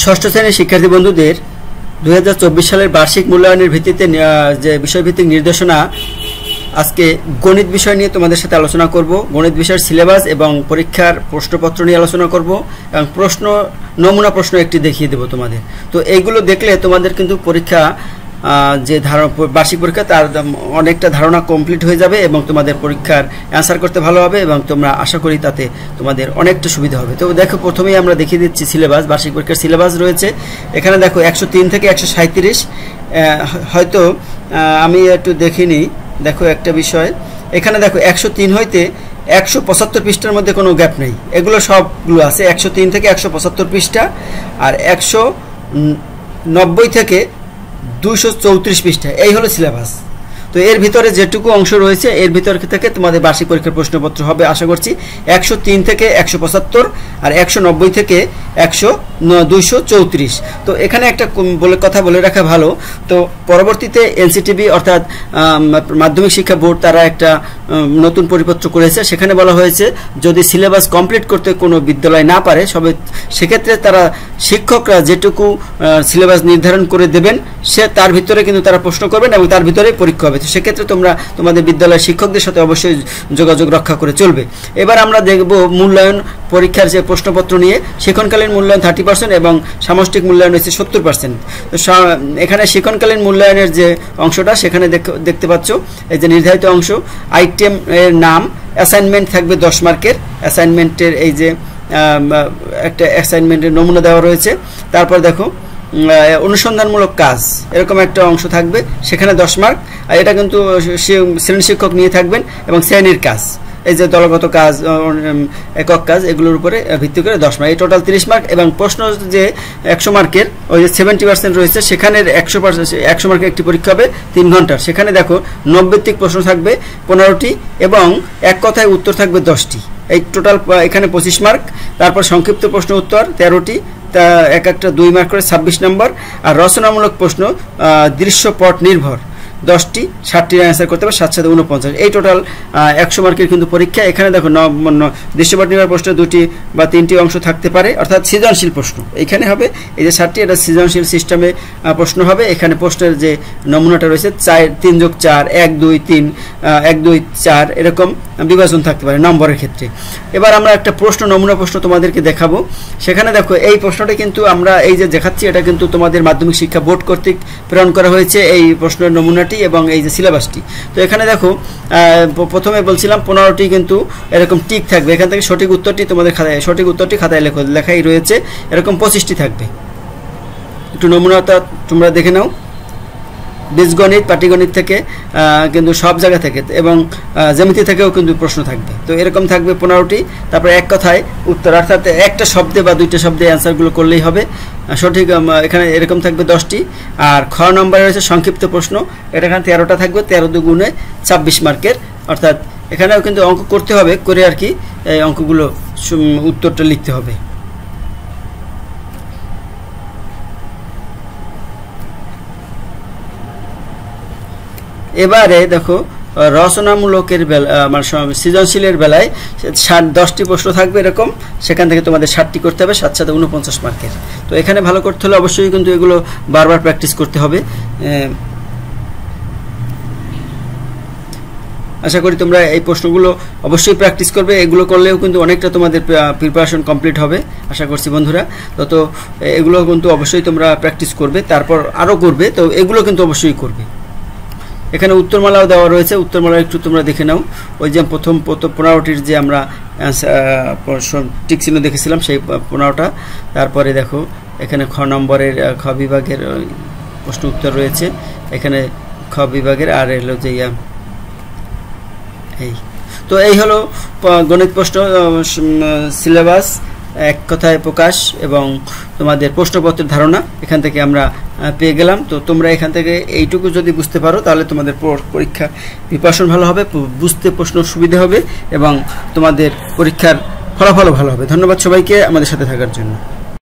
ষষ্ঠ শ্রেণীর শিক্ষার্থী বন্ধুদের 2024 সালের বার্ষিক মূল্যায়নের ভিত্তিতে যে বিষয়ভিত্তিক নির্দেশনা আজকে গণিত বিষয় নিয়ে তোমাদের সাথে আলোচনা করব। গণিত বিষয়ের সিলেবাস এবং পরীক্ষার প্রশ্নপত্র নিয়ে আলোচনা করব এবং নমুনা প্রশ্ন একটি দেখিয়ে দেব তোমাদের। তো এইগুলো দেখলে তোমাদের কিন্তু পরীক্ষা যে বার্ষিক পরীক্ষা তার অনেকটা ধারণা কমপ্লিট হয়ে যাবে এবং তোমাদের পরীক্ষার অ্যান্সার করতে ভালো হবে এবং তোমরা আশা করি তাতে তোমাদের অনেকটা সুবিধা হবে। তো দেখো, প্রথমেই আমরা দেখিয়ে দিচ্ছি সিলেবাস। বার্ষিক পরীক্ষার সিলেবাস রয়েছে এখানে। দেখো 103 থেকে 137, হয়তো আমি একটু দেখিনি। দেখো একটা বিষয় এখানে, দেখো 103 হইতে 175 পৃষ্ঠার মধ্যে কোনো গ্যাপ নেই। এগুলো সবগুলো আছে 103 থেকে 175 পৃষ্ঠা, আর 190 থেকে 234 পৃষ্ঠা, এই হলো সিলেবাস। তো এর ভিতরে যেটুকু অংশ রয়েছে এর ভিতর থেকে তোমাদের বার্ষিক পরীক্ষার প্রশ্নপত্র হবে আশা করছি 103 থেকে 175 আর 190 থেকে 234। তো এখানে একটা কথা বলে রাখা ভালো। তো পরবর্তীতে এনসিটিভি অর্থাৎ মাধ্যমিক শিক্ষা বোর্ড তারা একটা নতুন পরিপত্র করেছে। সেখানে বলা হয়েছে যদি সিলেবাস কমপ্লিট করতে কোনো বিদ্যালয় না পারে সেক্ষেত্রে তারা শিক্ষকরা যেটুকু সিলেবাস নির্ধারণ করে দেবেন তার ভিতরে কিন্তু তারা প্রশ্ন করবেন এবং তার ভিতরে পরীক্ষা হবে। তো সেক্ষেত্রে তোমরা তোমাদের বিদ্যালয়ের শিক্ষকদের সাথে অবশ্যই যোগাযোগ রক্ষা করে চলবে। এবার আমরা দেখব মূল্যায়ন পরীক্ষার যে প্রশ্নপত্র নিয়ে। শিক্ষণকালীন মূল্যায়ন 30% এবং সামষ্টিক মূল্যায়ন হচ্ছে 70%। তো এখানে শিক্ষণকালীন মূল্যায়নের যে অংশটা সেখানে দেখতে পাচ্ছ এই যে নির্ধারিত অংশ, আইটেম এর নাম, অ্যাসাইনমেন্ট থাকবে 10 মার্কের। অ্যাসাইনমেন্টের এই যে একটা অ্যাসাইনমেন্টের নমুনা দেওয়া রয়েছে। তারপর দেখো অনুসন্ধানমূলক কাজ এরকম একটা অংশ থাকবে, সেখানে 10 মার্ক। আর এটা কিন্তু শ্রেণী শিক্ষক নিয়ে থাকবেন এবং শ্রেণীর কাজ, এই যে দলগত কাজ, একক কাজ, এগুলোর উপরে ভিত্তি করে 10 মার্ক, এই টোটাল 30 মার্ক। এবং প্রশ্ন যে 100 মার্কের ওই যে 70% রয়েছে সেখানে 100 মার্কের একটি পরীক্ষা হবে 3 ঘন্টার। সেখানে দেখো নৈবেত্তিক প্রশ্ন থাকবে 15টি এবং এক কথায় উত্তর থাকবে 10টি। এই টোটাল এখানে 25 মার্ক। তারপর সংক্ষিপ্ত প্রশ্ন উত্তর 13টি, এক একটা 2 মার্ক করে 26 নম্বর। আর রচনামূলক প্রশ্ন দৃশ্যপট নির্ভর 10টি, 60টি অ্যান্সার করতে হবে, 7 7 49। এই টোটাল 100 মার্কের কিন্তু পরীক্ষা। এখানে দেখো দৃশ্যপট নির্ভর প্রশ্ন 2টি বা 3টি অংশ থাকতে পারে, অর্থাৎ সৃজনশীল প্রশ্ন এখানে হবে। এই যে 60টি, এটা সৃজনশীল সিস্টেমে প্রশ্ন হবে। এখানে প্রশ্নের যে নমুনাটা রয়েছে 3 যোগ 4, 1 2 3, 1 2 4 এরকম বিভাজন থাকতে পারে নম্বরের ক্ষেত্রে। এবার আমরা একটা নমুনা প্রশ্ন তোমাদেরকে দেখাবো। সেখানে দেখো এই প্রশ্নটা কিন্তু আমরা এই যে দেখাচ্ছি এটা কিন্তু তোমাদের মাধ্যমিক শিক্ষা বোর্ড কর্তৃক প্রেরণ করা হয়েছে এই প্রশ্নের নমুনাটি এবং এই যে সিলেবাসটি। তো এখানে দেখো প্রথমে বলছিলাম 15টি কিন্তু এরকম টিক থাকবে। এখান থেকে সঠিক উত্তরটি তোমাদের খাতায়, সঠিক উত্তরটি খাতায় লেখাই রয়েছে। এরকম 25টি থাকবে। একটু নমুনাটা তোমরা দেখে নাও। বীজগণিত, পাটিগণিত থেকে কিন্তু সব জায়গা থেকে এবং জ্যামিতি থেকেও কিন্তু প্রশ্ন থাকবে। তো এরকম থাকবে 15টি। তারপরে এক কথায় উত্তর, অর্থাৎ একটা শব্দে বা 2টা শব্দে অ্যান্সারগুলো করলেই হবে সঠিক। এখানে এরকম থাকবে 10টি। আর খ নম্বরে রয়েছে সংক্ষিপ্ত প্রশ্ন, এটা এখানে 13টা থাকবে, 13 দুগুণে 26 মার্কের। অর্থাৎ এখানেও কিন্তু অঙ্ক করতে হবে, করে আর কি এই অঙ্কগুলো উত্তরটা লিখতে হবে। এবারে দেখো রচনামূলকের সৃজনশীলের বেলায় 10টি প্রশ্ন থাকবে এরকম, সেখান থেকে তোমাদের 60টি করতে হবে, 7 7 49 মার্কের। তো এখানে ভালো করতে হলে অবশ্যই কিন্তু এগুলো বারবার প্র্যাকটিস করতে হবে। আশা করি তোমরা এই প্রশ্নগুলো অবশ্যই প্র্যাকটিস করবে। এগুলো করলেও কিন্তু অনেকটা তোমাদের প্রিপারেশন কমপ্লিট হবে আশা করছি বন্ধুরা। তো এগুলো কিন্তু অবশ্যই তোমরা প্র্যাকটিস করবে, তারপর আরও করবে। তো এগুলো কিন্তু অবশ্যই করবে। এখানে উত্তরমালাও দেওয়া রয়েছে, উত্তরমালা একটু তোমরা দেখে নাও। ওই যে প্রথম 15টির যে আমরা টিক চিহ্ন দেখেছিলাম সেই 15টা। তারপরে দেখো এখানে খ নম্বরের খ বিভাগের প্রশ্ন উত্তর রয়েছে এখানে খ বিভাগের। আর এলো যে এই। তো এই হলো গণিত প্রশ্ন সিলেবাস, এক কথায় প্রকাশ এবং তোমাদের প্রশ্নপত্রের ধারণা এখান থেকে আমরা পেয়ে গেলাম। তো তোমরা এখান থেকে এইটুকু যদি বুঝতে পারো তাহলে তোমাদের পরীক্ষা প্রিপারেশন ভালো হবে, বুঝতে প্রশ্ন সুবিধা হবে এবং তোমাদের পরীক্ষার ফলাফলও ভালো হবে। ধন্যবাদ সবাইকে আমাদের সাথে থাকার জন্য।